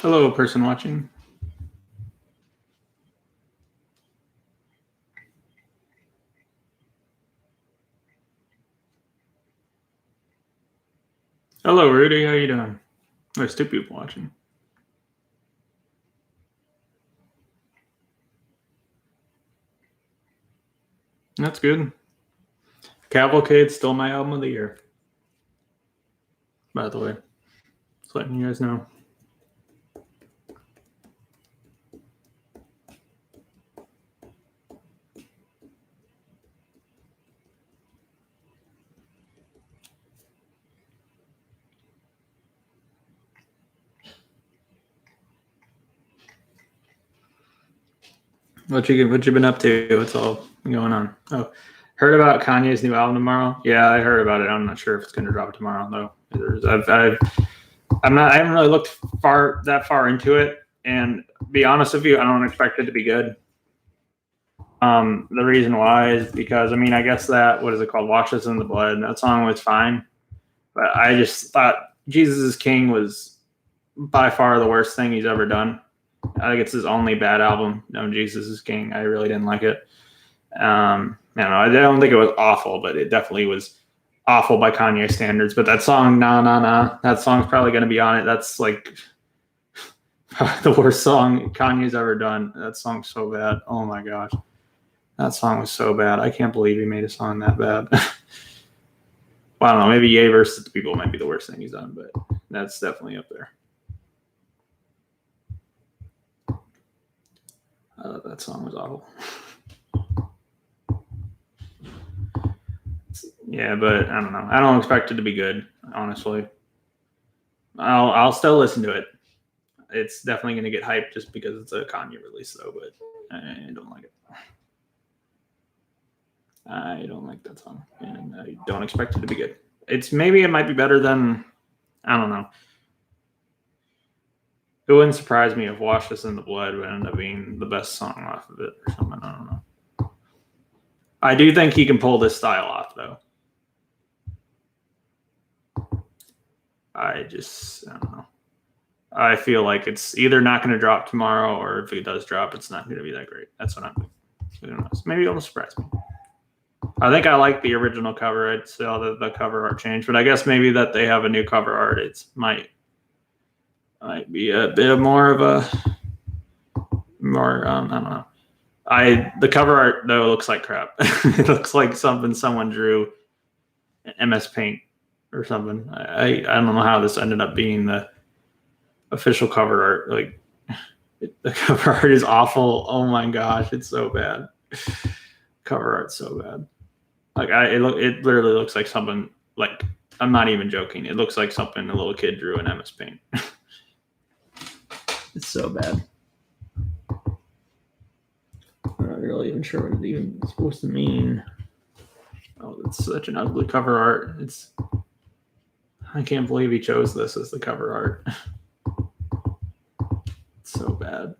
Hello, person watching. Hello, Rudy. How you doing? There's two people watching. That's good. Cavalcade's still my album of the year. By the way, just letting you guys know. What you been up to? What's all going on? Oh, heard about Kanye's new album tomorrow? Yeah, I heard about it. I'm not sure if it's going to drop tomorrow though. I haven't really looked that far into it, and be honest with you, I don't expect it to be good. The reason why is because I guess that what is it called? Wash Us in the Blood. That song was fine, but I just thought Jesus is King was by far the worst thing he's ever done. I think it's his only bad album. No, Jesus is King. I really didn't like it. I don't know. I don't think it was awful, but it definitely was awful by Kanye standards. But that song, Nah Nah Nah, that song's probably going to be on it. That's like the worst song Kanye's ever done. That song's so bad. Oh my gosh. That song was so bad. I can't believe he made a song that bad. Well, I don't know. Maybe Ye versus the People might be the worst thing he's done, but that's definitely up there. That song was awful. Yeah, but I don't know. I don't expect it to be good, honestly. I'll still listen to it. It's definitely going to get hyped just because it's a Kanye release, though. But I don't like it. I don't like that song, and I don't expect it to be good. It might be better than, I don't know. It wouldn't surprise me if Wash Us in the Blood would end up being the best song off of it or something. I don't know. I do think he can pull this style off, though. I don't know. I feel like it's either not going to drop tomorrow, or if it does drop, it's not going to be that great. That's what I'm thinking. Who knows? Maybe it'll surprise me. I think I like the original cover. I'd saw the cover art change, but I guess maybe that they have a new cover art. It might be a bit more of a I don't know. The cover art though looks like crap. It looks like something someone drew in MS Paint or something. I don't know how this ended up being the official cover art. Like the cover art is awful. Oh my gosh, it's so bad. Cover art's so bad. Like it literally looks like something, like, I'm not even joking. It looks like something a little kid drew in MS Paint. It's so bad. I'm not really even sure what it even is supposed to mean. Oh, it's such an ugly cover art. I can't believe he chose this as the cover art. It's so bad.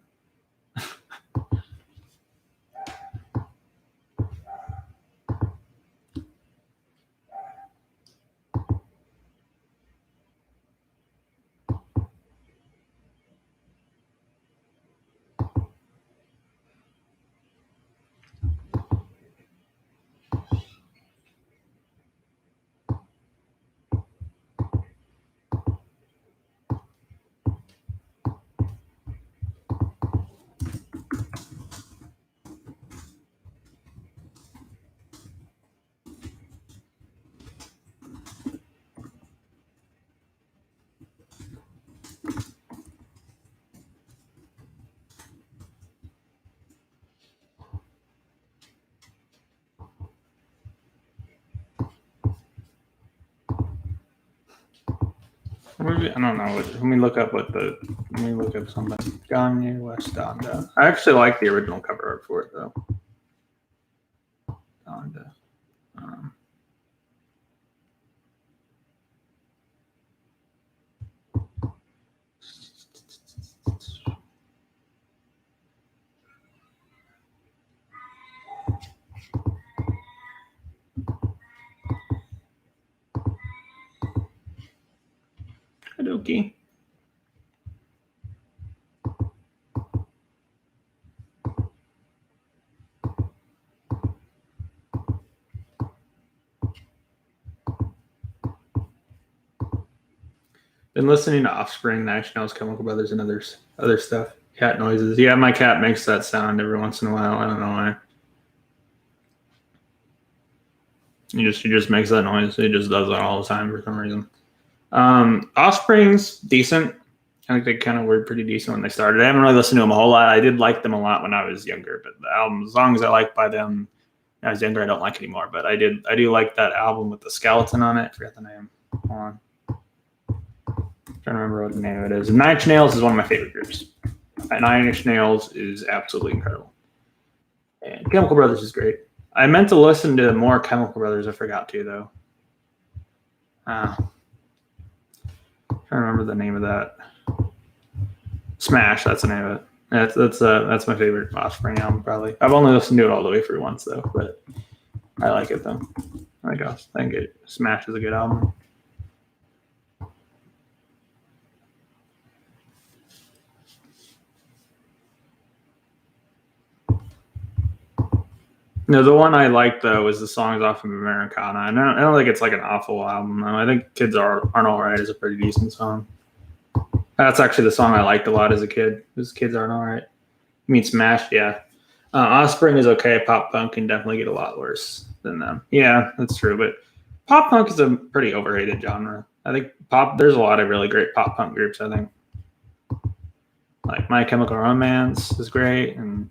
I don't know. Let me look up something. Kanye West Donda. I actually like the original cover art for it though. Donda. Okie. Been listening to Offspring, Nine Inch Nails, Chemical Brothers, and other stuff. Cat noises. Yeah, my cat makes that sound every once in a while. I don't know why. He just makes that noise. He just does that all the time for some reason. Offspring's decent. I think they kind of were pretty decent when they started. I haven't really listened to them a whole lot. I did like them a lot when I was younger, but the songs I liked by them when I was younger, I don't like anymore. But I do like that album with the skeleton on it. I forgot the name. Hold on. I'm trying to remember what the name of it is. Nine Inch Nails is one of my favorite groups. Nine Inch Nails is absolutely incredible. And Chemical Brothers is great. I meant to listen to more Chemical Brothers. I forgot to, though. I'm trying to remember the name of that. Smash, that's the name of it. That's my favorite Offspring album, probably. I've only listened to it all the way through once, though, but I like it, though. I think Smash is a good album. No, the one I like though is the songs off of Americana. And I don't think it's like an awful album though. I think Kids Aren't Alright is a pretty decent song. That's actually the song I liked a lot as a kid. Was Kids Aren't Alright. I mean Smash, yeah. Offspring is okay. Pop punk can definitely get a lot worse than them. Yeah, that's true. But pop punk is a pretty overrated genre. I think there's a lot of really great pop punk groups, I think. Like My Chemical Romance is great and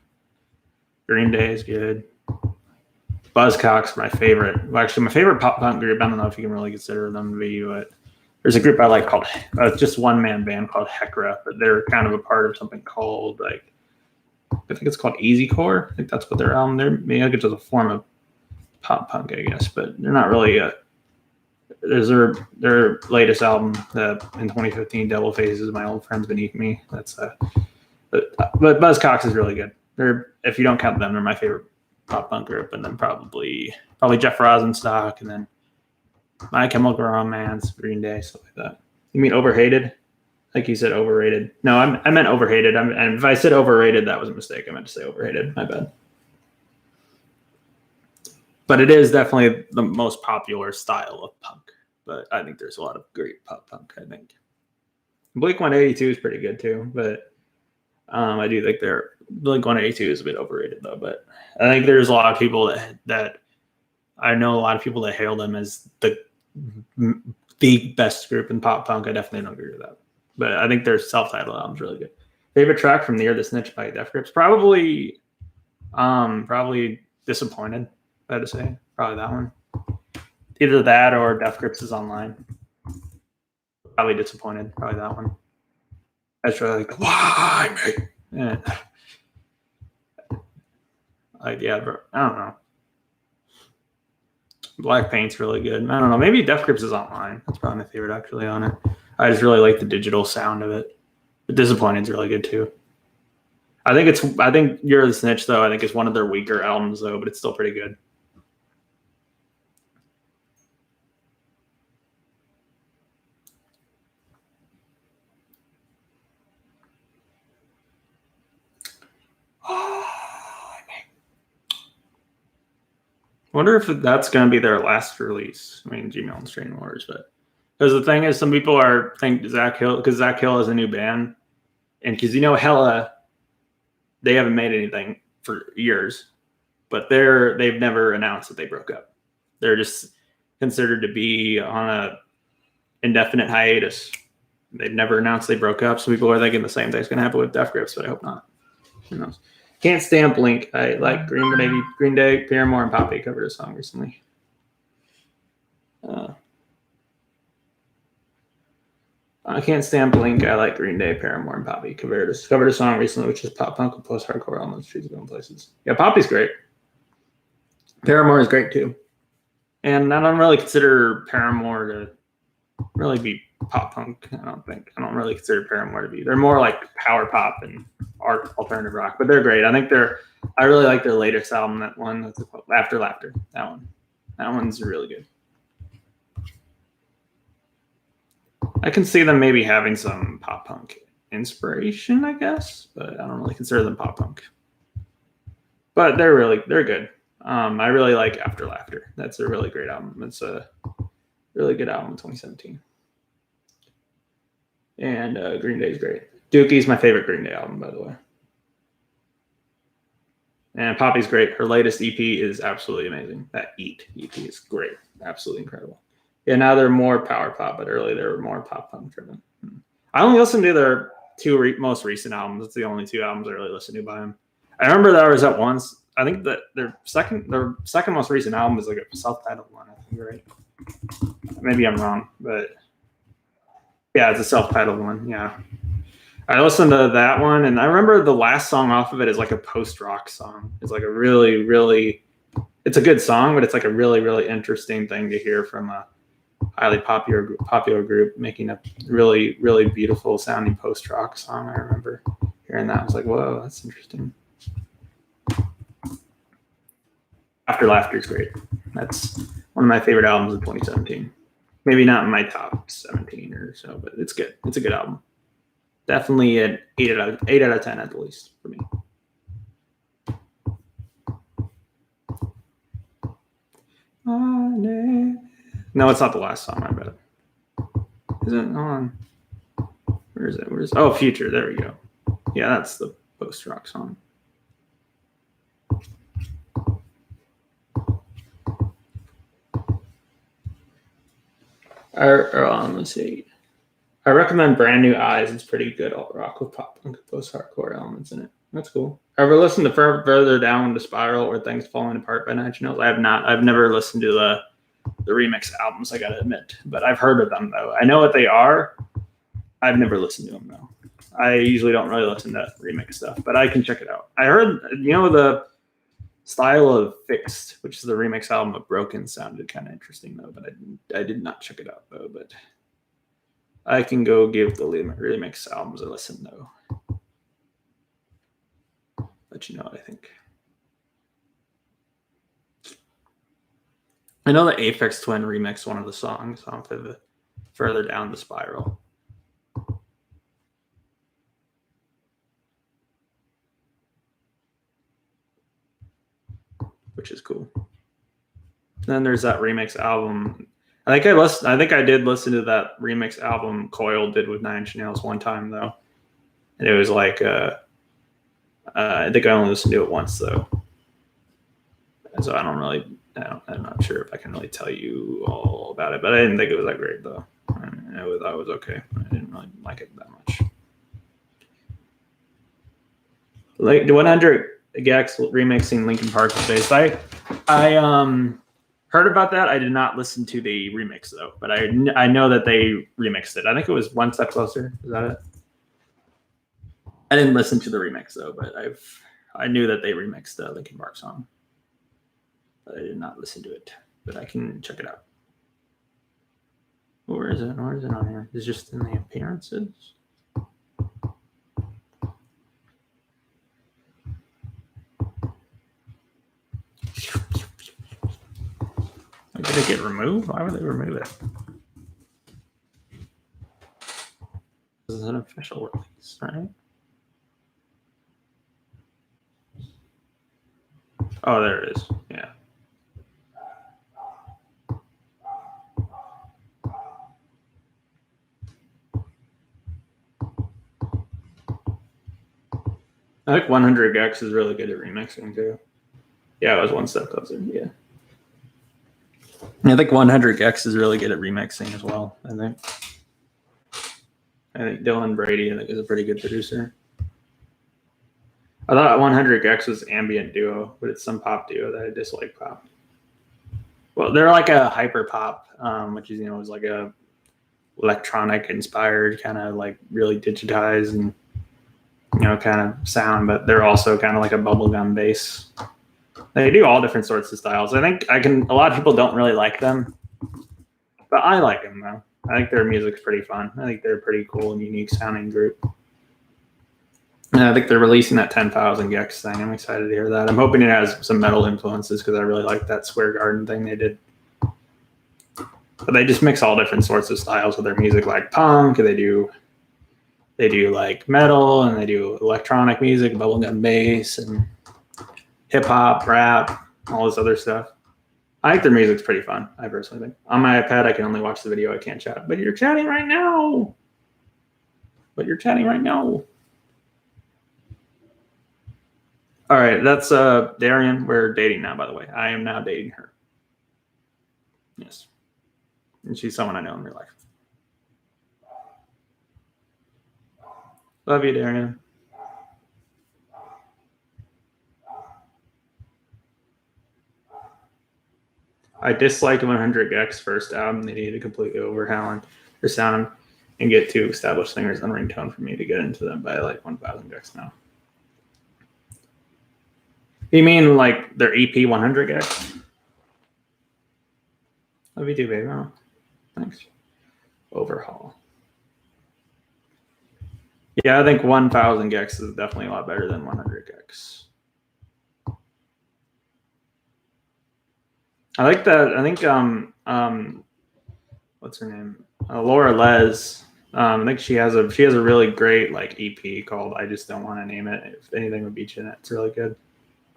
Green Day is good. Buzzcocks, my favorite. Well, actually, my favorite pop punk group. I don't know if you can really consider them to be, but there's a group I like called just one man band called Hecra, but they're kind of a part of something called I think it's called Easycore. I think that's what their album. Maybe it's just a form of pop punk, I guess, but they're not really. There's their latest album in 2015, Devil Faces, My Old Friends Beneath Me. That's but Buzzcocks is really good. If you don't count them, they're my favorite pop punk group, and then probably Jeff Rosenstock, and then My Chemical Romance, Green Day, stuff like that. You mean overhated? Like you said, overrated. No, I meant overhated. And if I said overrated, that was a mistake. I meant to say overhated. My bad. But it is definitely the most popular style of punk. But I think there's a lot of great pop punk. I think Blink-182 is pretty good too, but I do think Blink-182 is a bit overrated though. But I think there's a lot of people that I know a lot of people that hail them as the best group in pop punk. I definitely don't agree with that. But I think their self-titled album's really good. Favorite track from Near the Snitch by Def Grips? Probably Disappointed, I had to say. Probably that one. Either that or Def Grips is Online. Probably Disappointed. Probably that one. That's really like, why, mate? Yeah. Bro. I don't know. Black Paint's really good. I don't know. Maybe Def Grips is Online. That's probably my favorite actually on it. I just really like the digital sound of it. But Disappointed's really good too. I think You're the Snitch though. I think it's one of their weaker albums though, but it's still pretty good. Wonder if that's going to be their last release. I mean, Gmail and Strain Wars, but because the thing is, some people think Zach Hill is a new band, and because Hella, they haven't made anything for years, but they've never announced that they broke up. They're just considered to be on a indefinite hiatus. They've never announced they broke up, so people are thinking the same thing's going to happen with Def Grips, but I hope not. Who knows? Can't stand Blink. I like Green Day, Paramore, and Poppy covered a song recently. I can't stand Blink. I like Green Day, Paramore, and Poppy covered a song recently, which is pop punk with post-hardcore elements. Trees going places. Yeah, Poppy's great. Paramore is great too. And I don't really consider Paramore to really be pop punk. I don't really consider Paramore to be. They're more like power pop and alternative rock, but they're great. I really like their latest album. That one that's called After Laughter. That one's really good. I can see them maybe having some pop punk inspiration, I guess, but I don't really consider them pop punk. But they're good. I really like After Laughter. That's a really great album. It's a really good album in 2017. And Green Day's great. Dookie's my favorite Green Day album, by the way. And Poppy's great. Her latest EP is absolutely amazing. That Eat EP is great. Absolutely incredible. Yeah, now they're more power pop, but earlier they were more pop punk driven. I only listened to their most recent albums. It's the only 2 albums I really listened to by them. I remember that I was at once. I think that their second most recent album is like a self-titled one. I think, right? Maybe I'm wrong, but yeah, it's a self-titled one. Yeah. I listened to that one, and I remember the last song off of it is like a post-rock song. It's like a really, really, it's a good song, but it's like a really, really interesting thing to hear from a highly popular group making a really, really beautiful sounding post-rock song. I remember hearing that. I was like, whoa, that's interesting. After Laughter is great. That's one of my favorite albums of 2017. Maybe not in my top 17 or so, but it's good. It's a good album. Definitely an 8 out of 10 at the least for me. No, it's not the last song, I bet. Is it on? Where is it? Oh, Future. There we go. Yeah, that's the post-rock song. Let's see. I recommend Brand New Eyes. It's pretty good alt rock with pop punk post-hardcore elements in it. That's cool. Ever listened to Further Down the Spiral or Things Falling Apart by 9 Inch Nails? I have not. I've never listened to the remix albums, I gotta admit. But I've heard of them, though. I know what they are. I've never listened to them, though. I usually don't really listen to remix stuff, but I can check it out. I heard, the style of Fixed, which is the remix album of Broken, sounded kind of interesting, though. But I did not check it out, though. But I can go give the remix albums a listen, though. Let you know what I think. I know the Aphex Twin remixed one of the songs off of the Further Down the Spiral. Which is cool. Then there's that remix album. I think I did listen to that remix album Coil did with 9 Inch Nails one time, though. And it was like, I think I only listened to it once, though. So I'm not sure if I can really tell you all about it, but I didn't think it was that great, though. I thought it was okay. I didn't really like it that much. Like the 100 Gex remixing Linkin Park Space. I heard about that. I did not listen to the remix, though, but I know that they remixed it. I think it was One Step Closer. Is that it? I didn't listen to the remix, though, but I knew that they remixed the Linkin Park song. But I did not listen to it, but I can check it out. Where is it? Where is it on here? It's just in the appearances. Did it get removed? Why would they remove it? This is an official release, right? Oh, there it is. Yeah. I think 100 Gex is really good at remixing too. Yeah, it was One Step Closer. Yeah. I think 100 Gex is really good at remixing as well. I think Dylan Brady, is a pretty good producer. I thought 100 Gex was ambient duo, but it's some pop duo that I dislike pop. Well, they're like a hyper pop, which is is like a electronic inspired kind of like really digitized and kind of sound, but they're also kind of like a bubblegum bass. They do all different sorts of styles. I think a lot of people don't really like them, but I like them though. I think their music's pretty fun. I think they're a pretty cool and unique sounding group. And I think they're releasing that 10,000 Gex thing. I'm excited to hear that. I'm hoping it has some metal influences because I really like that Square Garden thing they did. But they just mix all different sorts of styles with their music, like punk. They do like metal, and they do electronic music, bubblegum bass, and hip hop, rap, all this other stuff. I think their music's pretty fun. I personally think. On my iPad, I can only watch the video. I can't chat. But you're chatting right now. But you're chatting right now. All right, that's Darian. We're dating now, by the way. I am now dating her. Yes. And she's someone I know in real life. Love you, Darian. I disliked 100 Gex first album. They needed to completely overhaul their sound and get two established singers on ringtone for me to get into them by like 1,000 Gex now. You mean like their EP 100 Gex? Love you too, baby. Oh, thanks. Overhaul. Yeah, I think 1,000 Gex is definitely a lot better than 100 Gex. I like that. I think what's her name? Laura Les. I think she has a really great like EP called "I Just Don't Want to Name It." If anything would beat you in it, it's really good.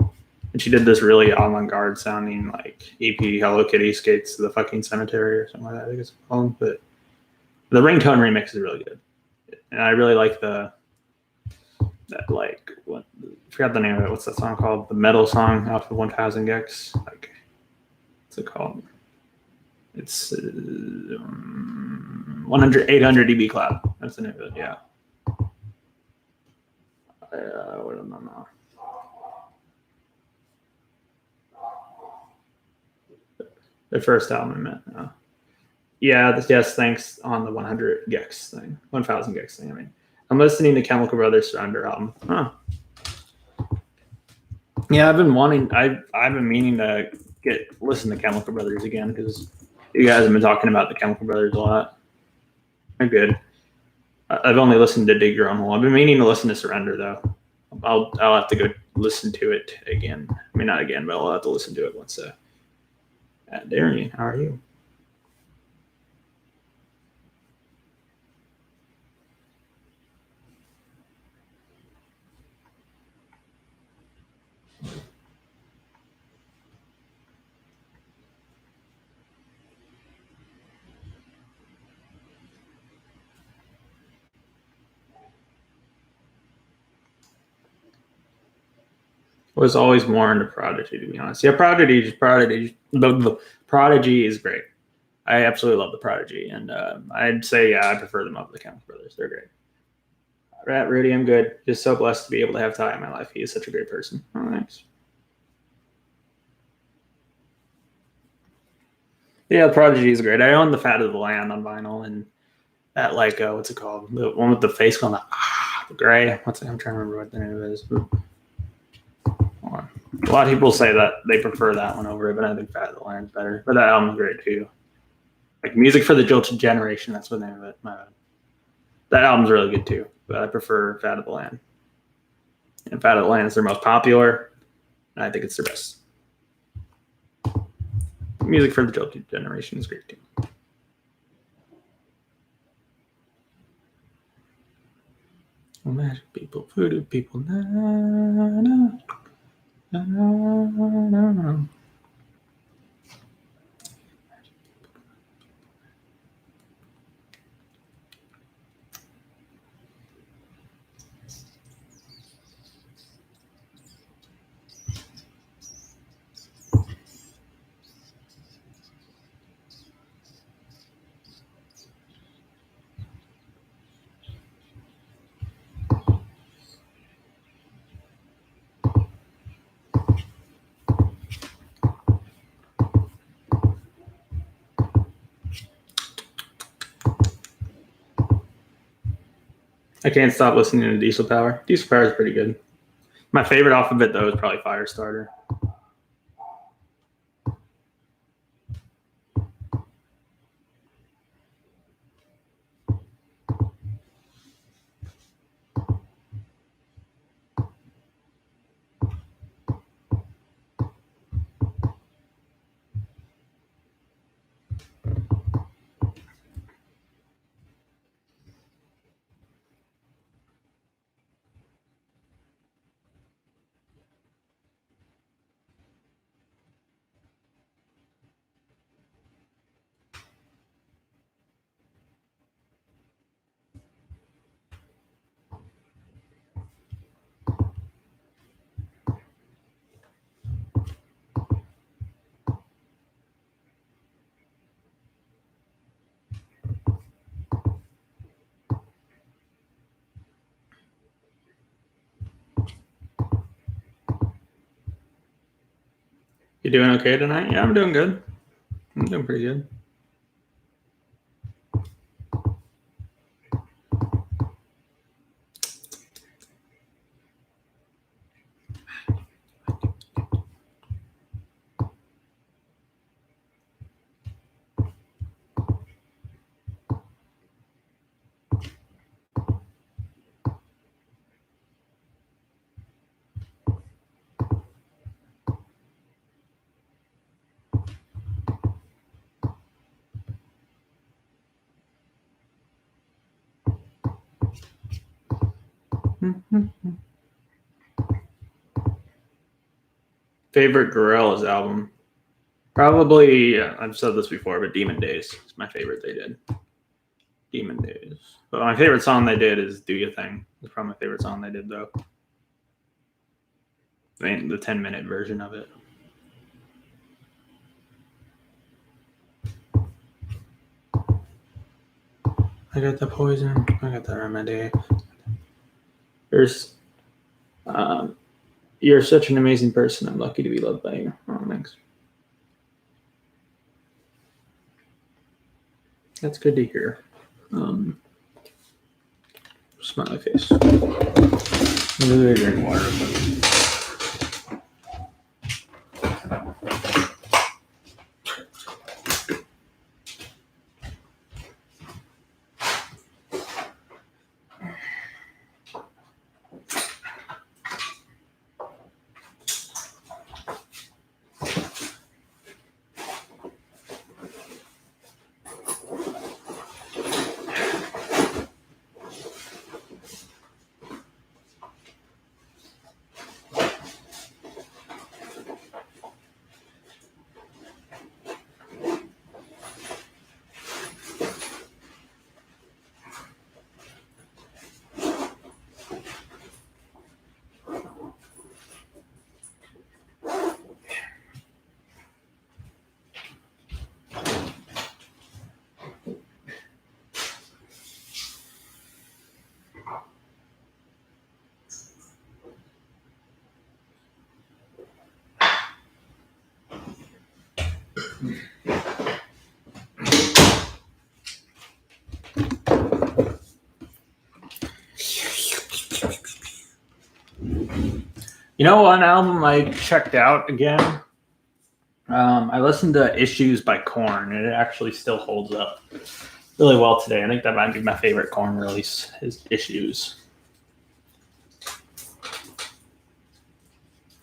And she did this really avant-garde sounding like EP Hello Kitty skates to the fucking cemetery or something like that. I think it's called. But the ringtone remix is really good, and I really like that like what I forgot the name of it. What's that song called? The metal song off of 1,000 Gex. Like what's it called? It's 800 dB cloud. That's the name of it. Yeah. What do I know? The first album I meant. Yeah. Yes. Thanks on the 100 Gex thing, 1,000 Gex thing. I mean, I'm listening to Chemical Brothers Surrender album. Huh. Yeah, I've been meaning to listen to Chemical Brothers again because you guys have been talking about the Chemical Brothers a lot. They're good. I've only listened to Dig Your Own Hole. I've been meaning to listen to Surrender though. I'll have to go listen to it again. I mean, not again, but I'll have to listen to it once. Darian, how are you? Was always more into Prodigy, to be honest. Yeah, Prodigy. The Prodigy is great. I absolutely love the Prodigy, and I'd say I prefer them over the Chemical Brothers. They're great. Rat Rudy, I'm good. Just so blessed to be able to have Ty in my life. He is such a great person. Oh, thanks. Yeah, the Prodigy is great. I own the Fat of the Land on vinyl, and that like what's it called? The one with the face on the gray. I'm trying to remember what the name of it is. A lot of people say that they prefer that one over it, but I think Fat of the Land's better. But that album's great too. Like Music for the Jilted Generation, that's the name of it. That album's really good too, but I prefer Fat of the Land. And Fat of the Land is their most popular, and I think it's their best. Music for the Jilted Generation is great too. Magic people, voodoo people, na na na na na. I can't stop listening to Diesel Power. Diesel Power is pretty good. My favorite off of it though is probably Firestarter. You doing okay tonight? Yeah, I'm doing good. I'm doing pretty good. Favorite Gorillaz album? Probably, I've said this before, but Demon Days is my favorite they did. Demon Days. But my favorite song they did is Do Ya Thing. It's probably my favorite song they did, though. I mean, the 10-minute version of it. I got the poison. I got the remedy. There's, you're such an amazing person. I'm lucky to be loved by you. Oh, thanks. That's good to hear. Smiley face. I'm really drink water. You know, one album I checked out again. I listened to Issues by Korn, and it actually still holds up really well today. I think that might be my favorite Korn release, is Issues.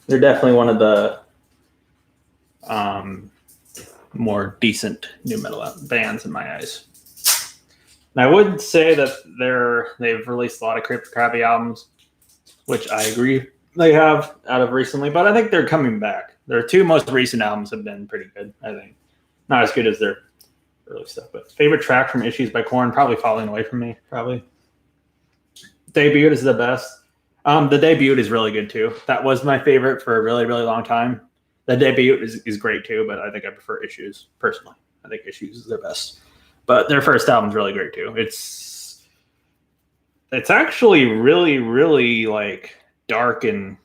They're definitely one of the more decent new metal bands in my eyes. And I would say that they've released a lot of crappy albums, which I agree they have out of recently, but I think they're coming back. Their two most recent albums have been pretty good, I think. Not as good as their early stuff, but favorite track from Issues by Korn, probably Falling Away From Me, probably. Debut is the best. The debut is really good too. That was my favorite for a really, really long time. The debut is great too, but I think I prefer Issues personally. I think Issues is their best. But their first album's really great too. It's actually really, really like dark and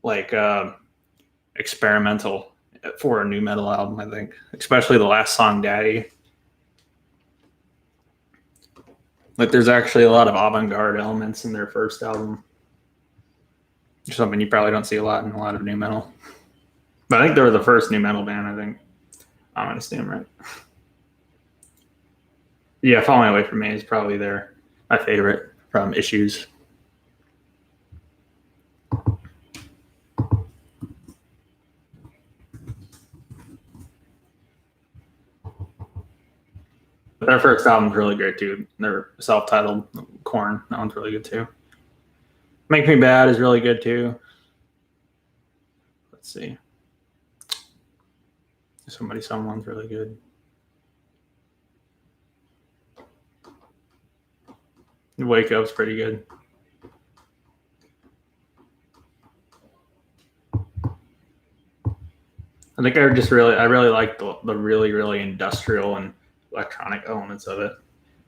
like experimental for a new metal album, I think. Especially the last song, Daddy. Like there's actually a lot of avant-garde elements in their first album. Something you probably don't see a lot in a lot of new metal. But I think they were the first new metal band, I think. I'm gonna stand right. Yeah, Falling Away From Me is probably my favorite from Issues. But their first album's really great too. Their self-titled Korn, that one's really good too. Make Me Bad is really good too. Let's see. Someone's really good. Wake Up's pretty good. I think I really like the really, really industrial and electronic elements of it.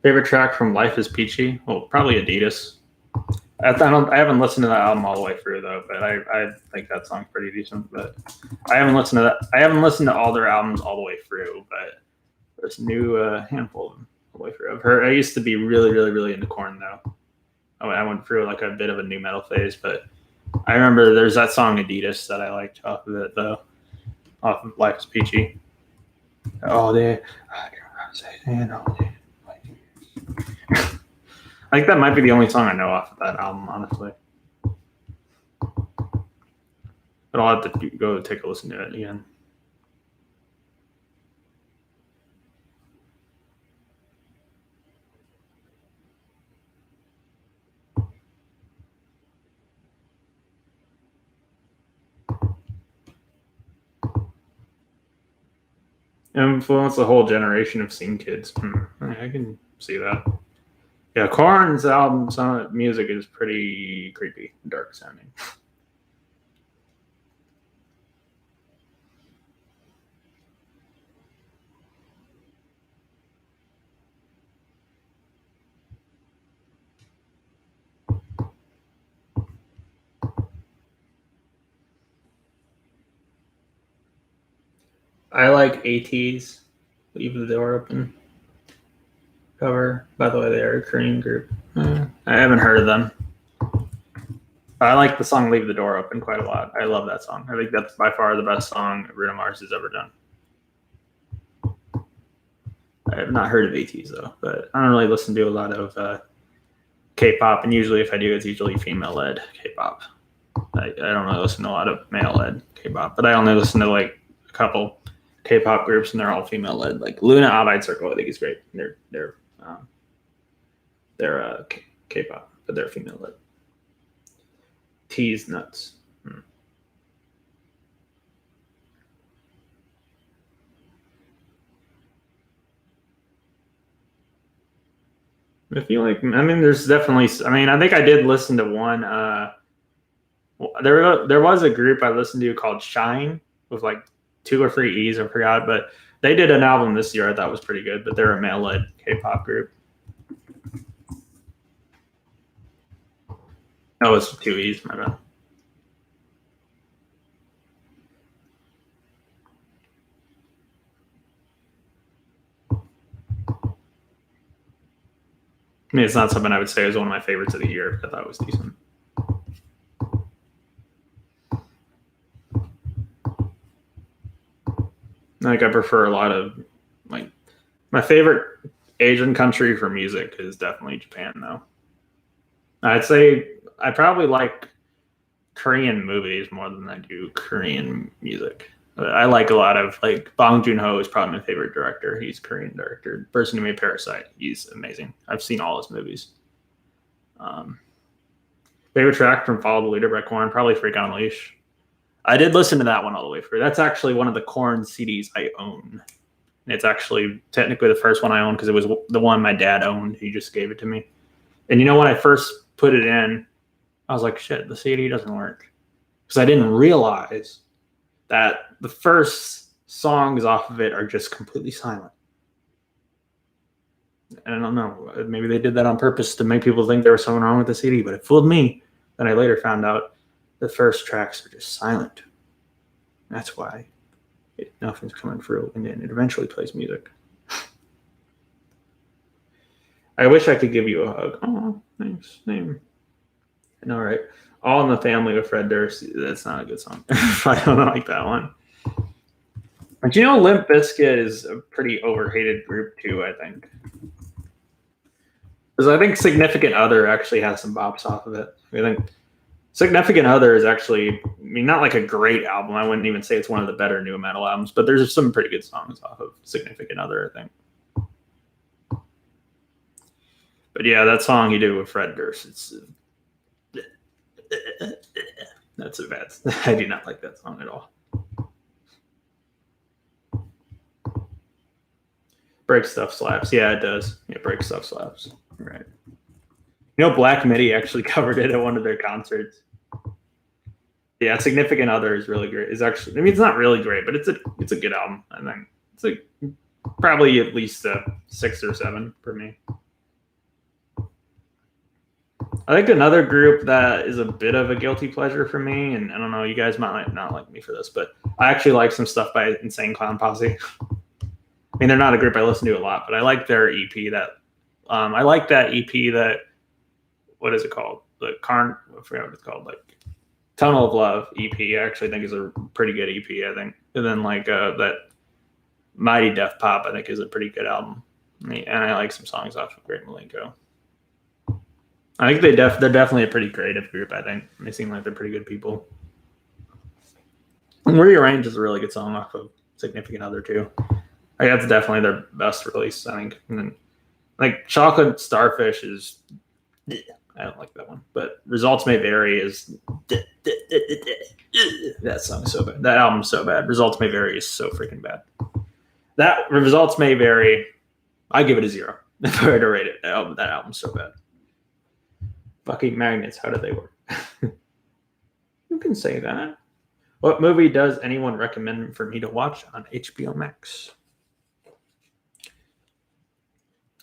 Favorite track from Life is Peachy? Well, probably Adidas. I haven't listened to that album all the way through though, but I think that song's pretty decent. But I haven't listened to that. I haven't listened to all their albums all the way through, but there's a new handful of them all the way through. I've heard. I used to be really into Korn though. I went through like a bit of a new metal phase, but I remember there's that song Adidas that I liked off of it though, off of Life is Peachy. All day, I think that might be the only song I know off of that album, honestly. But I'll have to go take a listen to it again. Influence a whole generation of scene kids. I can see that. Yeah, Korn's album, some of the music is pretty creepy, dark sounding. I like AT's Leave the Door Open cover. By the way, they are a Korean group. I haven't heard of them. I like the song Leave the Door Open quite a lot. I love that song. I think that's by far the best song Bruno Mars has ever done. I have not heard of AT's though, but I don't really listen to a lot of K-pop, and usually if I do, it's usually female-led K-pop. I don't really listen to a lot of male-led K-pop, but I only listen to like a couple K-pop groups, and they're all female-led. Like Luna Abide Circle, I think is great. They're K-pop, but they're female-led. T's nuts. I feel like, I mean, there's definitely, I mean, I think I did listen to one. There was a group I listened to called Shine with like 2 or 3 E's, I forgot, but they did an album this year I thought was pretty good, but they're a male-led K-pop group. Oh, it's 2 E's, my bad. I mean, it's not something I would say is one of my favorites of the year, but I thought it was decent. Like, I prefer a lot of, like, my favorite Asian country for music is definitely Japan, though. I'd say I probably like Korean movies more than I do Korean music. I like a lot of, like, Bong Joon-ho is probably my favorite director. He's a Korean director. The person who made Parasite, he's amazing. I've seen all his movies. Favorite track from Follow the Leader by Korn, probably Freak on a Leash. I did listen to that one all the way through. That's actually one of the Korn CDs I own. And it's actually technically the first one I owned because it was the one my dad owned. He just gave it to me. And you know, when I first put it in, I was like, shit, the CD doesn't work. Because I didn't realize that the first songs off of it are just completely silent. And I don't know, maybe they did that on purpose to make people think there was something wrong with the CD, but it fooled me. Then I later found out the first tracks are just silent. That's why nothing's coming through, and then it eventually plays music. I wish I could give you a hug. Oh, thanks. Name. All right. All in the Family with Fred Durst. That's not a good song. I don't like that one. But you know, Limp Bizkit is a pretty overhated group too, I think. Because I think Significant Other actually has some bops off of it. I think Significant Other is actually, I mean, not like a great album. I wouldn't even say it's one of the better new metal albums, but there's some pretty good songs off of Significant Other, I think. But yeah, that song he did with Fred Durst, it's that's a bad. I do not like that song at all. Break Stuff slaps. Yeah, it does. Yeah, Break Stuff slaps. Right. You know, Black Midi actually covered it at one of their concerts. Yeah, Significant Other is really great. It's actually, I mean, it's not really great, but it's a good album. I think it's like probably at least a 6 or 7 for me. I think another group that is a bit of a guilty pleasure for me, and I don't know, you guys might not like me for this, but I actually like some stuff by Insane Clown Posse. I mean, they're not a group I listen to a lot, but I like their EP. I like that EP. That what is it called? I forgot what it's called. Like Tunnel of Love EP. I actually think is a pretty good EP. I think, and then like that Mighty Death Pop. I think is a pretty good album, and I like some songs off of Great Malenko. I think they're definitely a pretty creative group. I think they seem like they're pretty good people. And Rearrange is a really good song off of Significant Other too. Like that's definitely their best release, I think. And then like Chocolate Starfish is, I don't like that one. But Results May Vary is that song's so bad. That album's so bad. Results May Vary is so freaking bad. That Results May Vary, I give it a 0 if I were to rate it. That album's so bad. Fucking magnets, how do they work? You can say that. What movie does anyone recommend for me to watch on HBO Max?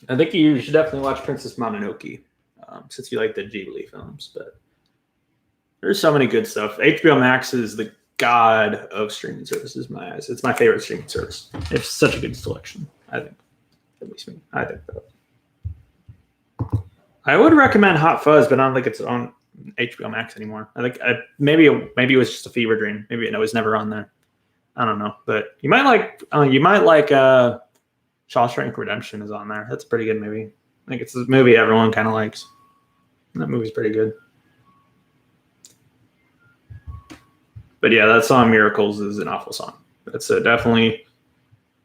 I think you should definitely watch Princess Mononoke, since you like the Ghibli films. But there's so many good stuff. HBO Max is the god of streaming services in my eyes. It's my favorite streaming service. It's such a good selection, I think. At least me. I think that. I would recommend Hot Fuzz, but I don't think it's on HBO Max anymore. I think maybe it was just a fever dream. Maybe it was never on there. I don't know, but you might like Shawshank Redemption is on there. That's a pretty good movie. I think it's a movie everyone kind of likes. That movie's pretty good. But yeah, that song Miracles is an awful song. It's definitely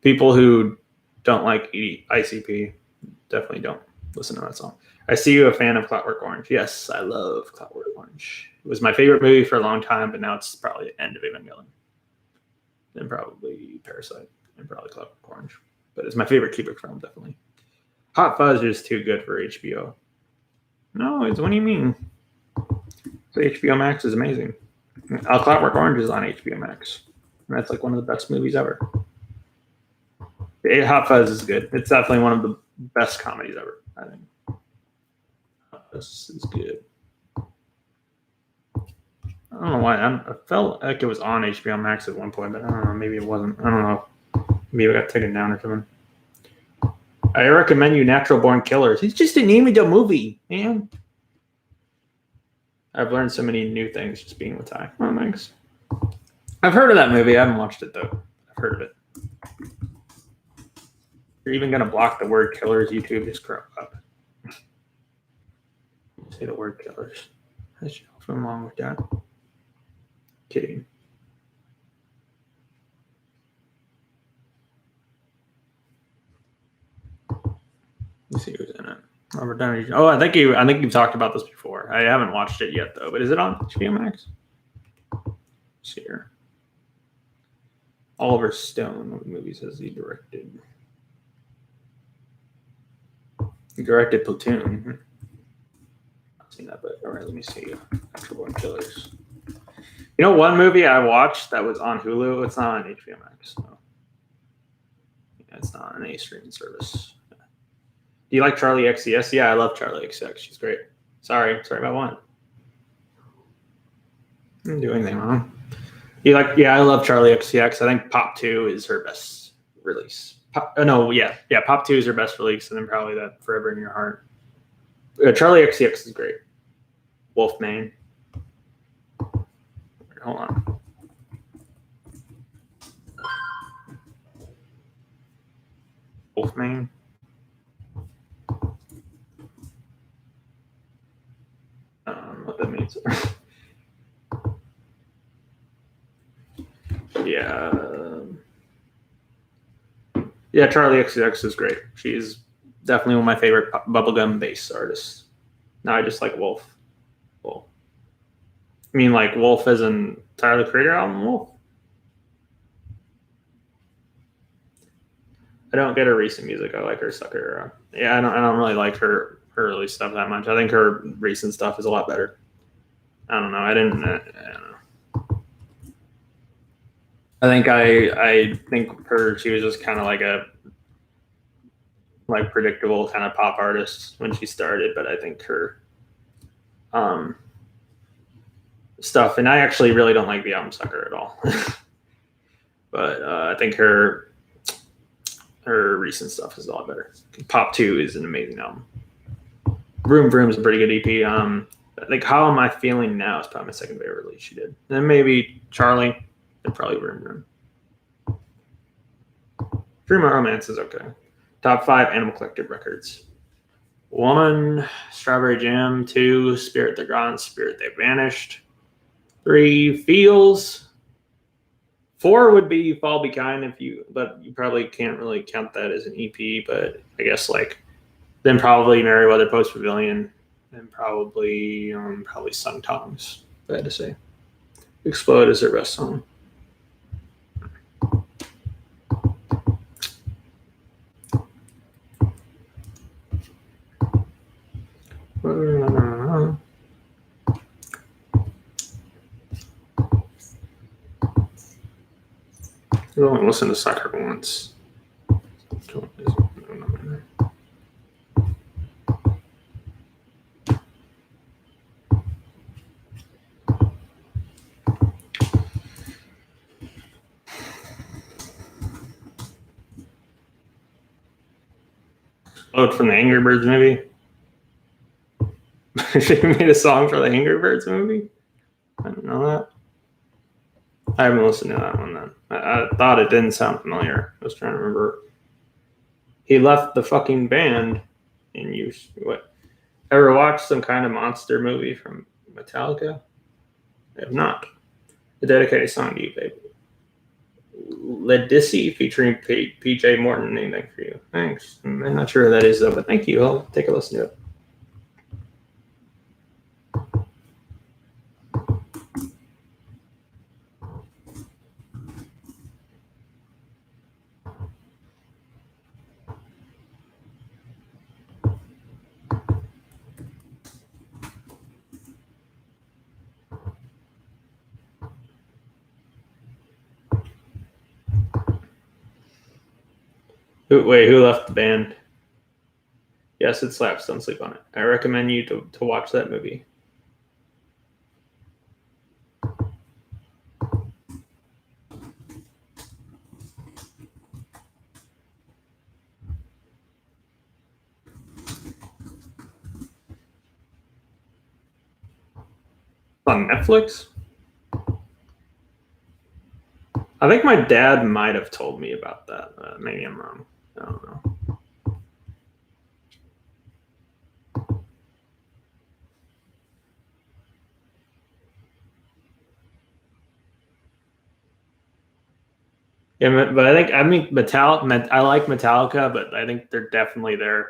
people who don't like ICP definitely don't listen to that song. I see you a fan of Clockwork Orange. Yes, I love Clockwork Orange. It was my favorite movie for a long time, but now it's probably the end of Evangelion. Then probably Parasite and probably Clockwork Orange. But it's my favorite Kubrick film, definitely. Hot Fuzz is too good for HBO. No, what do you mean? So HBO Max is amazing. Clockwork Orange is on HBO Max. And that's like one of the best movies ever. Hot Fuzz is good. It's definitely one of the best comedies ever, I think. This is good. I don't know why. I felt like it was on HBO Max at one point, but I don't know. Maybe it wasn't. I don't know. Maybe it got taken down or something. I recommend you Natural Born Killers. It's just an Amido movie, man. I've learned so many new things just being with Ty. Oh, thanks. I've heard of that movie. I haven't watched it, though. I've heard of it. You're even going to block the word killers, YouTube. Just grow up. Say the word killers. There's nothing wrong with that. Kidding. Let's see who's in it. Robert Downey. Oh, I think you've talked about this before. I haven't watched it yet though. But is it on HBO Max? Let's see here. Oliver Stone. What movies has he directed? He directed Platoon. I've seen that, but all right, let me see. Natural Born Killers. You know, one movie I watched that was on Hulu. It's not on HBO Max. So. Yeah, it's not on any streaming service. Do you like Charlie XCX? Yeah, I love Charlie XCX. She's great. Sorry about what? I didn't do anything wrong. Yeah, I love Charlie XCX. I think Pop 2 is her best release. Pop 2 is her best release, and then probably that Forever in Your Heart. Charlie XCX is great. Wolfman. Hold on. Wolfman. What that means. Yeah, Charlie XCX is great. She's definitely one of my favorite bubblegum bass artists. Now I just like Wolf. Wolf. I mean, like Wolf as in Tyler the Creator album Wolf? I don't get her recent music. I like her Sucker. Yeah, I don't really like her early stuff that much. I think her recent stuff is a lot better. I don't know. I don't know. I think she was just kind of like a predictable kind of pop artist when she started, but I think her stuff, and I actually really don't like the album Sucker at all. But I think her recent stuff is a lot better. Pop 2 is an amazing album. Vroom Vroom is a pretty good EP. Like How Am I Feeling Now is probably my second favorite release she did. And then maybe Charlie, and probably Vroom Vroom. Dream of Romance is okay. Top 5 Animal Collective records. 1, Strawberry Jam. 2, Spirit They're Gone, Spirit They Vanished. 3, Feels. 4 would be Fall Be Kind, but you probably can't really count that as an EP, but I guess then probably Merryweather Post Pavilion, and probably Sung Tongs, if I had to say. Explode is their best song. I only listened to Sucker once. Oh, from the Angry Birds movie? They made a song for the Angry Birds movie? I didn't know that. I haven't listened to that one then. I thought it didn't sound familiar. I was trying to remember. He left the fucking band and what? Ever watched some kind of monster movie from Metallica? I have not. A dedicated song to you, baby. Ledisi featuring PJ Morton. Anything for you? Thanks. I'm not sure who that is though, but thank you. I'll take a listen to it. Who left the band? Yes, it slaps. Don't sleep on it. I recommend you to watch that movie. On Netflix? I think my dad might have told me about that. Maybe I'm wrong. I don't know. Yeah, but I like Metallica, but I think they're definitely there.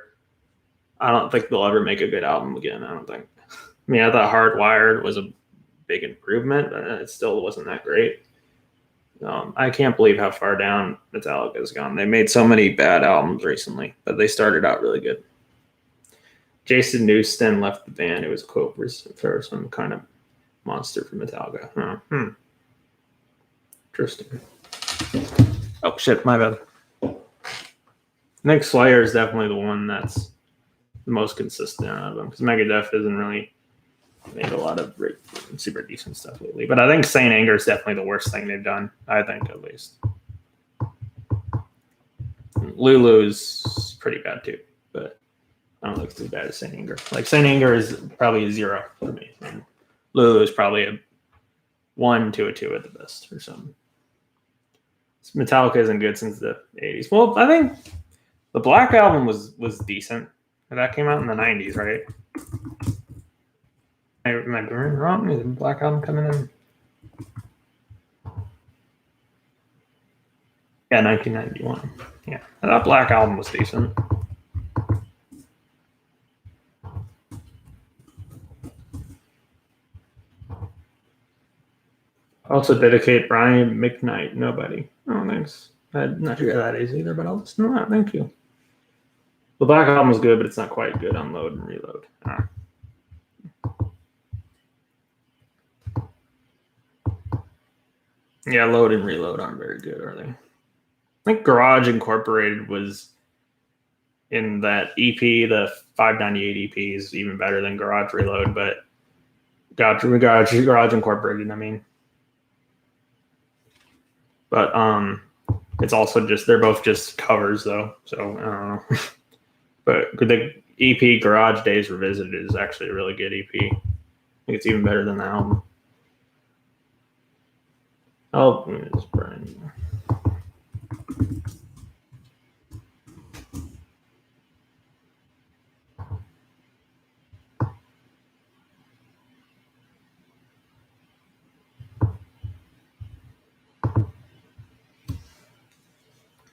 I don't think they'll ever make a good album again. I don't think. I mean, I thought Hardwired was a big improvement, but it still wasn't that great. I can't believe how far down Metallica has gone. They made so many bad albums recently, but they started out really good. Jason Newsted left the band. It was a quote for some kind of monster from Metallica. Interesting. Oh shit, my bad. I think Slayer is definitely the one that's the most consistent out of them, because Megadeth isn't really made a lot of super decent stuff lately. But I think Saint Anger is definitely the worst thing they've done. I think, at least. Lulu's pretty bad too, but I don't think it's as bad as Saint Anger. Like Saint Anger is probably a 0 for me, and Lulu is probably a 1 to a 2 at the best or something. Metallica isn't good since the 80s. Well, I think the Black Album was decent. That came out in the 90s, right? Am I doing wrong? Is the Black Album coming in? Yeah, 1991. Yeah, that Black Album was decent. Also dedicate Brian McKnight. Nobody. Oh, thanks. I'm not sure that is either, but I'll listen to that. Thank you. The Black Album was good, but it's not quite good on Load and Reload. Yeah, Load and Reload aren't very good, are they? I think Garage Incorporated was in that EP. The 598 EP is even better than Garage Reload, but Garage Incorporated. I mean, but it's also just they're both just covers though. So I don't know. But the EP Garage Days Revisited is actually a really good EP. I think it's even better than the album. Oh, let me just burn.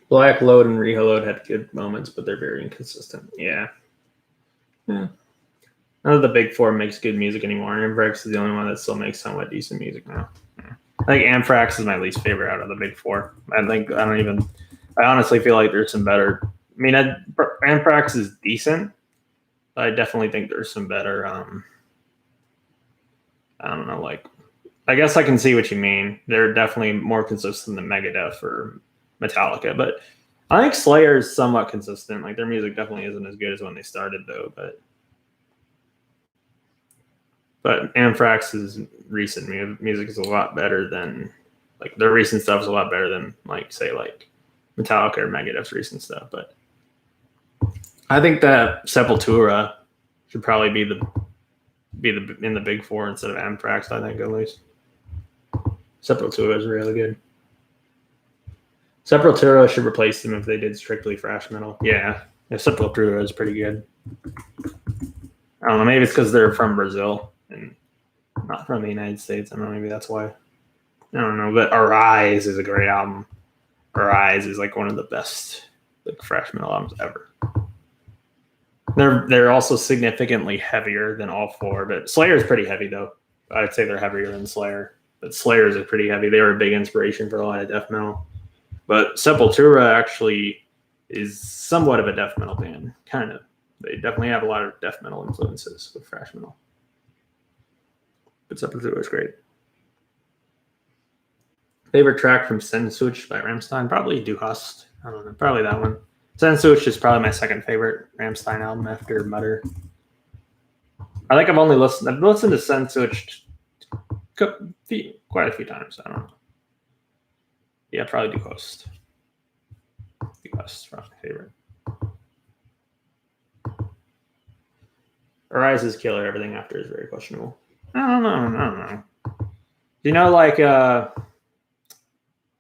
Black Load and Reload had good moments, but they're very inconsistent. Yeah. None of the big four makes good music anymore. Anthrax is the only one that still makes somewhat decent music now. Yeah. I think Anthrax is my least favorite out of the big four. I honestly feel like there's some better. I mean, Anthrax is decent. But I definitely think there's some better. I don't know, like I guess I can see what you mean. They're definitely more consistent than Megadeth or Metallica, but I think Slayer is somewhat consistent. Like their music definitely isn't as good as when they started, though. But Anthrax's recent music is a lot better than like their recent stuff is a lot better than like say like Metallica or Megadeth's recent stuff. But I think that Sepultura should probably be in the big four instead of Anthrax. I think at least Sepultura is really good. Sepultura should replace them if they did strictly thrash metal. Yeah, Sepultura is pretty good. I don't know. Maybe it's because they're from Brazil and not from the United States. I don't know. Maybe that's why. I don't know. But Arise is a great album. Arise is like one of the best like thrash metal albums ever. They're also significantly heavier than all four, but Slayer is pretty heavy though. I'd say they're heavier than Slayer, but Slayers are pretty heavy. They were a big inspiration for a lot of death metal. But Sepultura actually is somewhat of a death metal band, kind of. They definitely have a lot of death metal influences with thrash metal. But Sepultura is great. Favorite track from Sehnsucht by Rammstein? Probably Du Hast. I don't know. Probably that one. Sehnsucht is probably my second favorite Rammstein album after Mutter. I think I've listened to Sehnsucht quite a few times. I don't know. Yeah, probably Du Hast. Du Hast is probably my favorite. Arise is killer. Everything after is very questionable. I don't know. You know, like I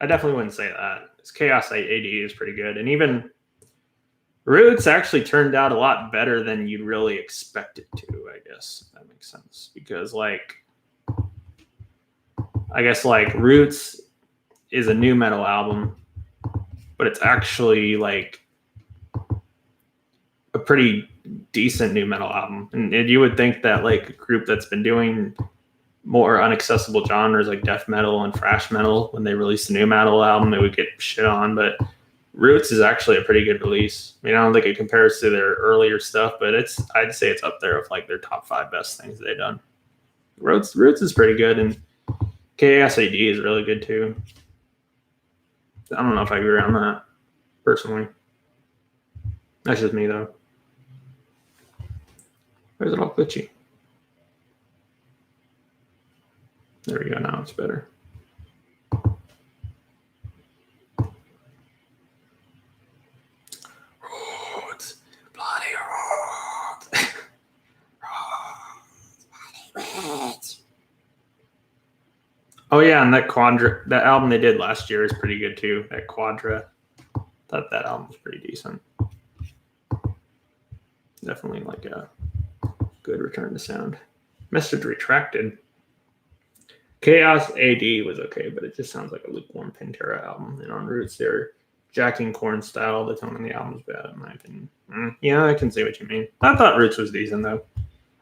definitely wouldn't say that. It's Chaos AD is pretty good, and even Roots actually turned out a lot better than you'd really expect it to. I guess if that makes sense, because like I guess like Roots is a new metal album, but it's actually like a pretty decent new metal album, and you would think that like a group that's been doing more inaccessible genres like death metal and thrash metal, when they release a new metal album, it would get shit on. But Roots is actually a pretty good release. I mean, I don't think it compares to their earlier stuff, but I'd say it's up there with like their top 5 best things they've done. Roots is pretty good, and KSAD is really good too. I don't know if I agree on that personally. That's just me though. Where's it all glitchy? There we go. Now it's better. Roots. Bloody Roots. Roots. Oh yeah, and that album they did last year is pretty good too. That Quadra. Thought that album was pretty decent. Definitely like a good return to sound. Message Retracted. Chaos AD was okay, but it just sounds like a lukewarm Pantera album. And on Roots, they're jacking corn style. The tone of the album is bad, in my opinion. Yeah, I can see what you mean. I thought Roots was decent, though.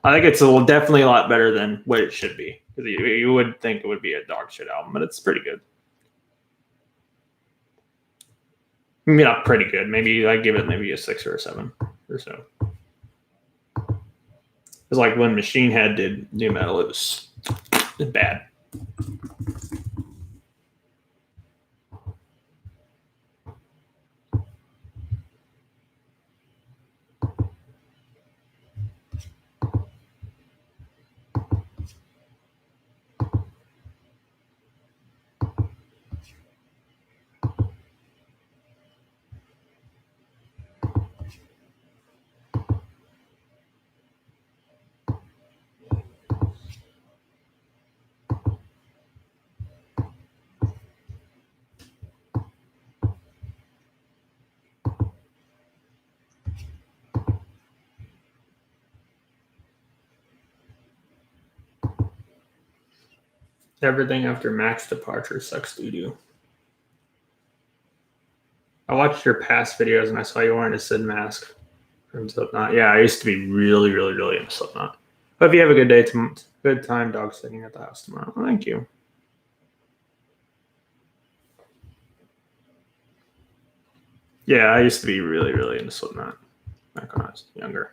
I think it's definitely a lot better than what it should be. Because you would think it would be a dog shit album, but it's pretty good. Maybe not pretty good. Maybe I give it maybe a 6 or a 7 or so. It's like when Machine Head did new metal, it was bad. Everything after Mac's departure sucks doo-doo. I watched your past videos and I saw you wearing a Sid mask from Slipknot. Yeah, I used to be really, really, really into Slipknot. Hope you have a good day, good time dog sitting at the house tomorrow. Thank you. Yeah, I used to be really, really into Slipknot back when I was younger.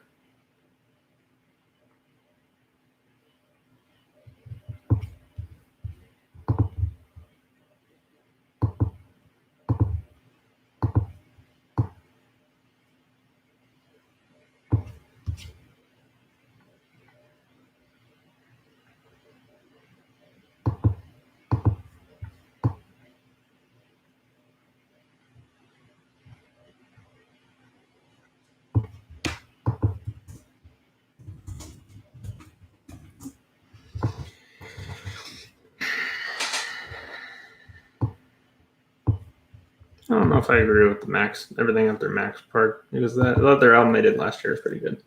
I don't know if I agree with the Max, everything after Max part, because that other album they did last year is pretty good.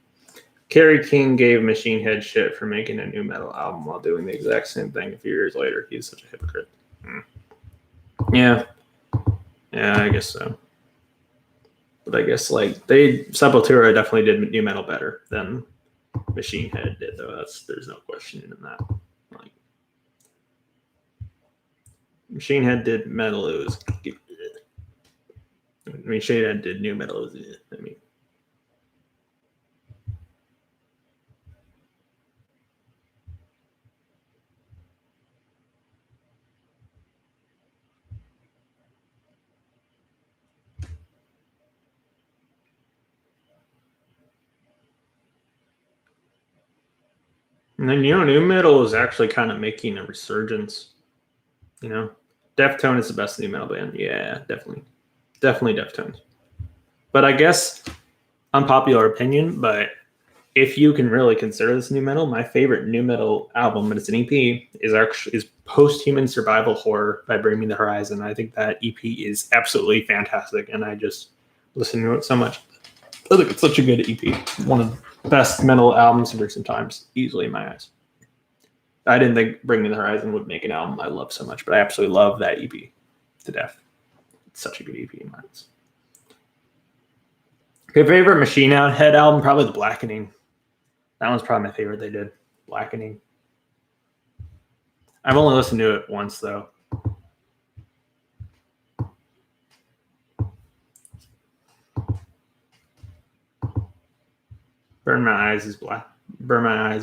Kerry King gave Machine Head shit for making a new metal album while doing the exact same thing a few years later. He's such a hypocrite. Yeah. Yeah, I guess so. But I guess like Sepultura definitely did new metal better than Machine Head did, though. There's no question in that. Like Machine Head did metal, it was Machine Head did new metal, it was, I mean. And then new metal is actually kind of making a resurgence. Deftone is the best new metal band. Yeah, definitely, Deftones. But I guess unpopular opinion, but if you can really consider this new metal, my favorite new metal album, and it's an EP, is Post-Human Survival Horror by Bring Me the Horizon. I think that EP is absolutely fantastic, and I just listen to it so much. I think it's such a good EP. One of the best metal albums of recent times, easily in my eyes. I didn't think Bring Me the Horizon would make an album I love so much, but I absolutely love that EP to death. It's such a good EP in my eyes. My favorite Machine Head album, probably The Blackening. That one's probably my favorite they did. Blackening. I've only listened to it once, though. Burn My Eyes,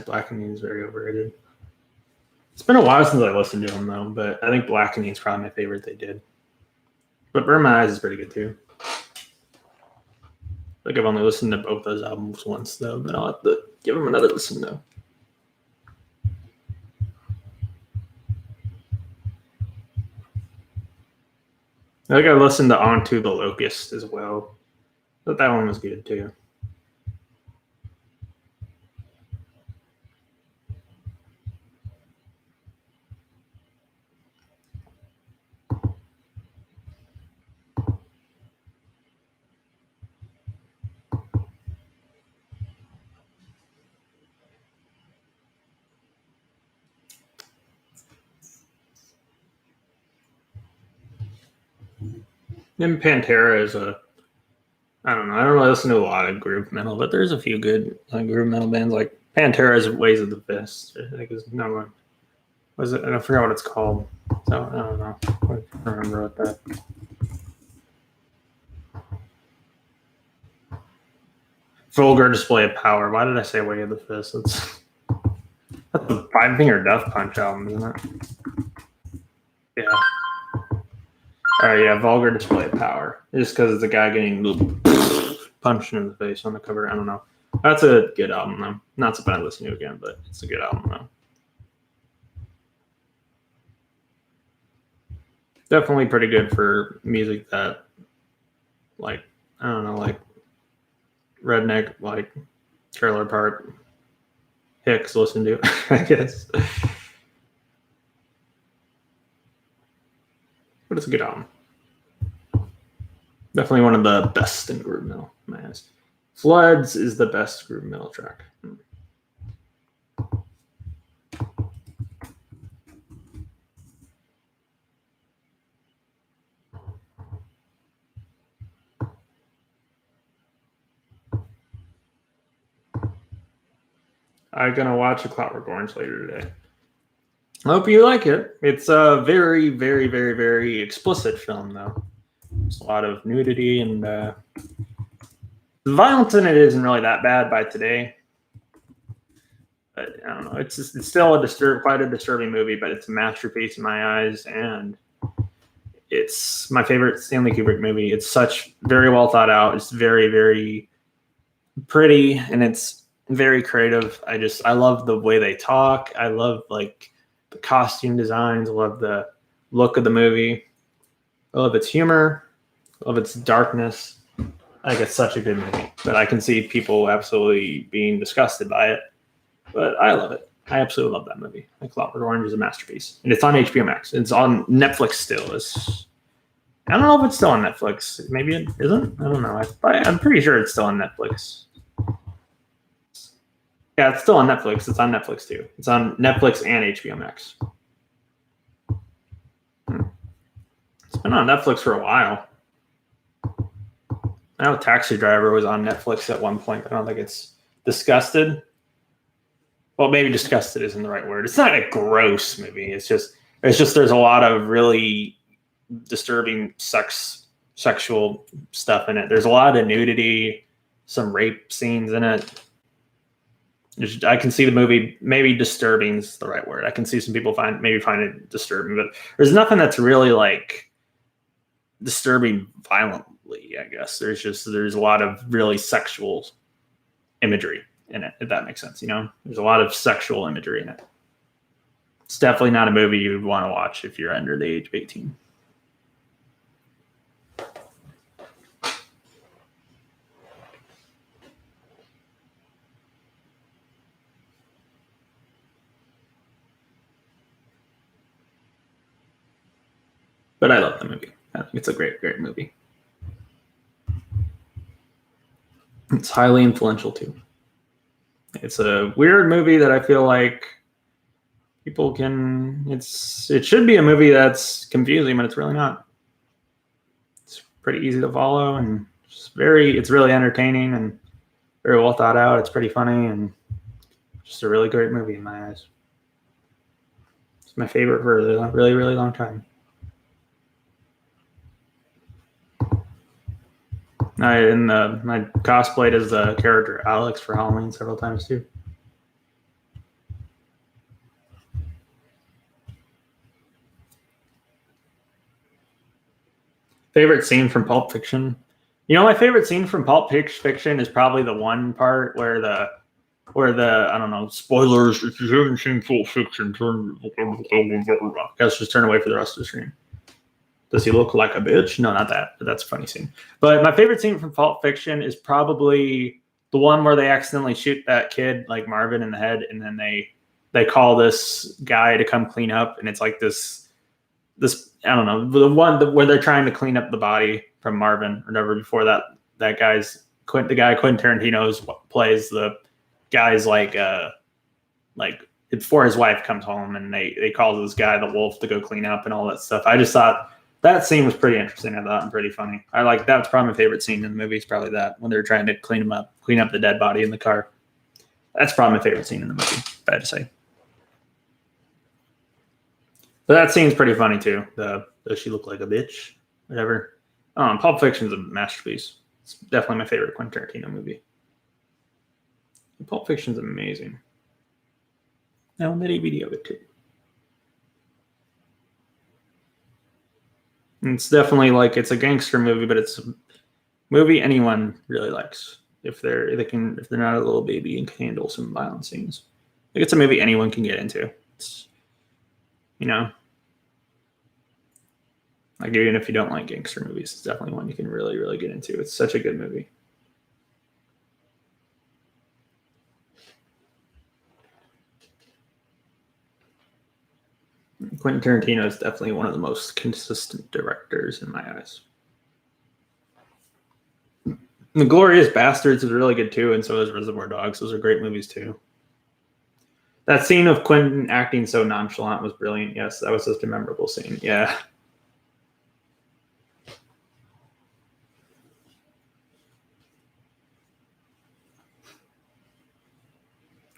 Blackening is very overrated. It's been a while since I listened to them, though, but I think Blackening is probably my favorite they did. But Burn My Eyes is pretty good, too. Like I've only listened to both those albums once, though, but I'll have to give them another listen, though. I think I listened to Onto the Locust as well. But that one was good, too. And Pantera is I don't know. I don't really listen to a lot of groove metal, but there's a few good groove metal bands. Like Pantera's Ways of the Fist. I think is number one. Was it? I forgot what it's called. So I don't know. I don't remember what that. Vulgar Display of Power. Why did I say Way of the Fist? That's the Five Finger Death Punch album, isn't it? Yeah. All right, yeah, Vulgar Display of Power. Just because it's a guy getting punched in the face on the cover. I don't know. That's a good album, though. Not something I listen to again, but it's a good album, though. Definitely pretty good for music that, like, I don't know, like redneck, like Trailer Park Hicks listen to, I guess. But it's a good album. Definitely one of the best in groove metal, in my eyes. Floods is the best groove metal track. I'm gonna watch A Clockwork Orange later today. I hope you like it. It's a very, very, very, very explicit film, though. There's a lot of nudity and the violence in it isn't really that bad by today. But I don't know. It's still quite a disturbing movie, but it's a masterpiece in my eyes, and it's my favorite Stanley Kubrick movie. It's such very well thought out. It's very, very pretty, and it's very creative. I love the way they talk. I love like the costume designs. I love the look of the movie. I love its humor. I love its darkness. I think it's such a good movie, but I can see people absolutely being disgusted by it. But I love it. I absolutely love that movie. Like Clockwork Orange is a masterpiece, and it's on HBO Max. It's on Netflix still. I don't know if it's still on Netflix. Maybe it isn't. I don't know. I'm pretty sure it's still on Netflix. Yeah, it's still on Netflix. It's on Netflix too. It's on Netflix and HBO Max. It's been on Netflix for a while. I know Taxi Driver was on Netflix at one point. I don't think it's disgusted. Well, maybe disgusted isn't the right word. It's not a gross movie. It's just there's a lot of really disturbing sexual stuff in it. There's a lot of nudity, some rape scenes in it. I can see the movie, maybe disturbing is the right word. I can see some people find it disturbing, but there's nothing that's really like disturbing violently, I guess. There's a lot of really sexual imagery in it, if that makes sense. There's a lot of sexual imagery in it. It's definitely not a movie you'd want to watch if you're under the age of 18. But I love the movie. I think it's a great, great movie. It's highly influential too. It's a weird movie that I feel like people can. It should be a movie that's confusing, but it's really not. It's pretty easy to follow, and it's really entertaining and very well thought out. It's pretty funny and just a really great movie in my eyes. It's my favorite for a really, really long time. I cosplayed as the character Alex for Halloween several times too. Favorite scene from Pulp Fiction? My favorite scene from Pulp Fiction is probably the one part where the I don't know, spoilers, if you haven't seen Pulp Fiction, just turn away for the rest of the screen. Does he look like a bitch? No, not that. But that's a funny scene. But my favorite scene from Pulp Fiction is probably the one where they accidentally shoot that kid, like Marvin, in the head, and then they call this guy to come clean up, and it's like this I don't know, the one where they're trying to clean up the body from Marvin or whatever. Before that guy's the guy Quentin Tarantino plays the guy's like before his wife comes home, and they call this guy the wolf to go clean up and all that stuff. I just thought that scene was pretty interesting. I thought and pretty funny. That was probably my favorite scene in the movie. Is probably that when they're trying to clean up the dead body in the car. That's probably my favorite scene in the movie, if I had to say. But that scene's pretty funny too. Does she look like a bitch? Whatever. Pulp Fiction's a masterpiece. It's definitely my favorite Quentin Tarantino movie. Pulp Fiction's amazing. I own the DVD of it too. And it's definitely it's a gangster movie, but it's a movie anyone really likes if they're not a little baby and can handle some violent scenes. It's a movie anyone can get into. It's even if you don't like gangster movies, it's definitely one you can really, really get into. It's such a good movie. Quentin Tarantino is definitely one of the most consistent directors in my eyes. The Glorious Bastards is really good too, and so is Reservoir Dogs. Those are great movies too. That scene of Quentin acting so nonchalant was brilliant. Yes, that was just a memorable scene. Yeah.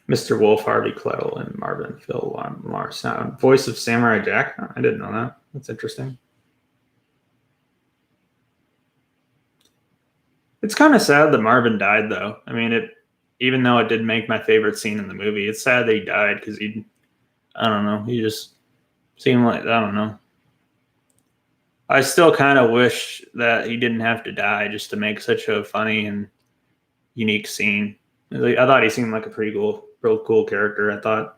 Mr. Wolf, Harvey Keitel, and Marvin Phil on Mars Sound. Voice of Samurai Jack? I didn't know that. That's interesting. It's kind of sad that Marvin died, though. I mean, even though it did make my favorite scene in the movie, it's sad that he died because I don't know, he just seemed like, I don't know. I still kind of wish that he didn't have to die just to make such a funny and unique scene. I thought he seemed like a pretty real cool character, I thought.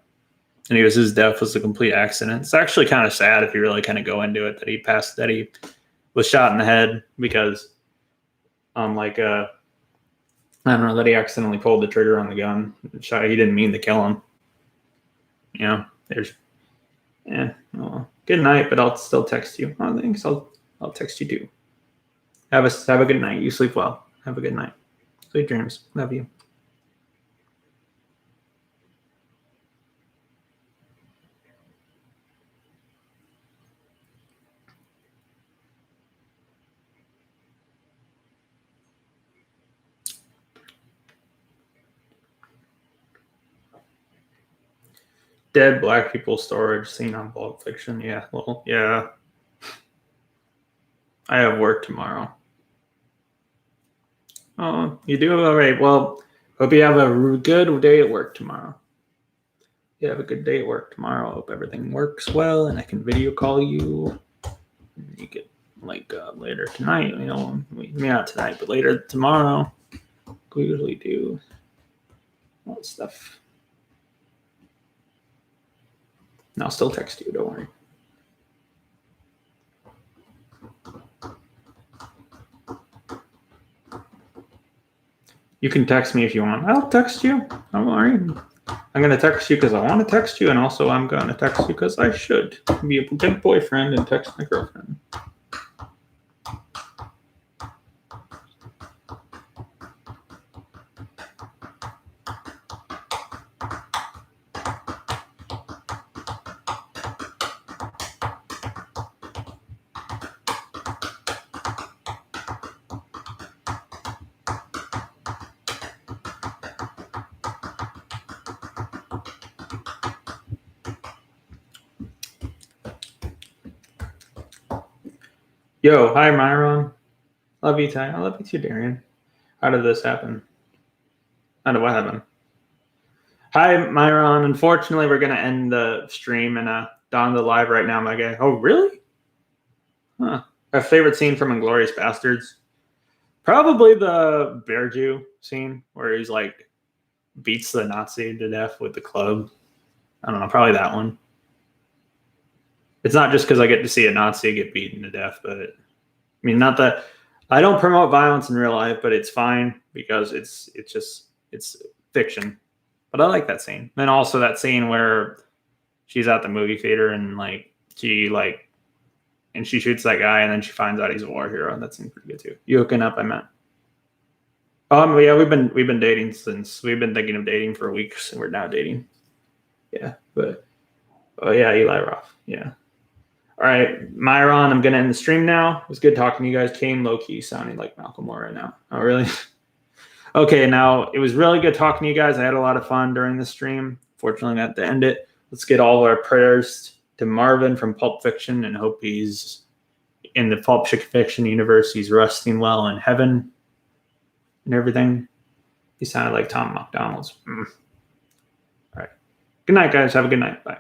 And his death was a complete accident. It's actually kind of sad if you really kind of go into it that he was shot in the head because I don't know, that he accidentally pulled the trigger on the gun. He didn't mean to kill him. Well, good night, but I'll still text you. Oh, thanks. I'll text you too. Have a good night. You sleep well. Have a good night. Sweet dreams. Love you. Dead black people storage seen on Pulp Fiction. Yeah, well, yeah. I have work tomorrow. Oh, you do? All right. Well, hope you have a good day at work tomorrow. You have a good day at work tomorrow. Hope everything works well and I can video call you. You get later tonight, maybe not tonight, but later tomorrow. We usually do all that stuff. And I'll still text you, don't worry. You can text me if you want. I'll text you. Don't worry. I'm going to text you because I want to text you, and also I'm going to text you because I should be a good boyfriend and text my girlfriend. Yo, hi Myron. Love you, Ty. I love you too, Darian. How did this happen? What happened? Hi Myron. Unfortunately, we're gonna end the stream and on the live right now, my guy. Oh, really? Huh. Our favorite scene from Inglourious Bastards? Probably the Bear Jew scene where he's beats the Nazi to death with the club. I don't know, probably that one. It's not just because I get to see a Nazi get beaten to death, but I mean, not that I don't promote violence in real life, but it's fine because it's fiction. But I like that scene. Then also that scene where she's at the movie theater and she shoots that guy and then she finds out he's a war hero. That seems pretty good too. You hooking up, I meant. Yeah, we've been dating since we've been thinking of dating for weeks and we're now dating. Yeah, but yeah, Eli Roth. Yeah. All right, Myron, I'm gonna end the stream now. It was good talking to you guys. Kane low key sounding like Malcolm Moore right now. Oh, really? Okay, now it was really good talking to you guys. I had a lot of fun during the stream. Fortunately, I had to end it. Let's get all of our prayers to Marvin from Pulp Fiction and hope he's in the Pulp Fiction universe. He's resting well in heaven and everything. He sounded like Tom McDonald's. All right. Good night, guys. Have a good night. Bye.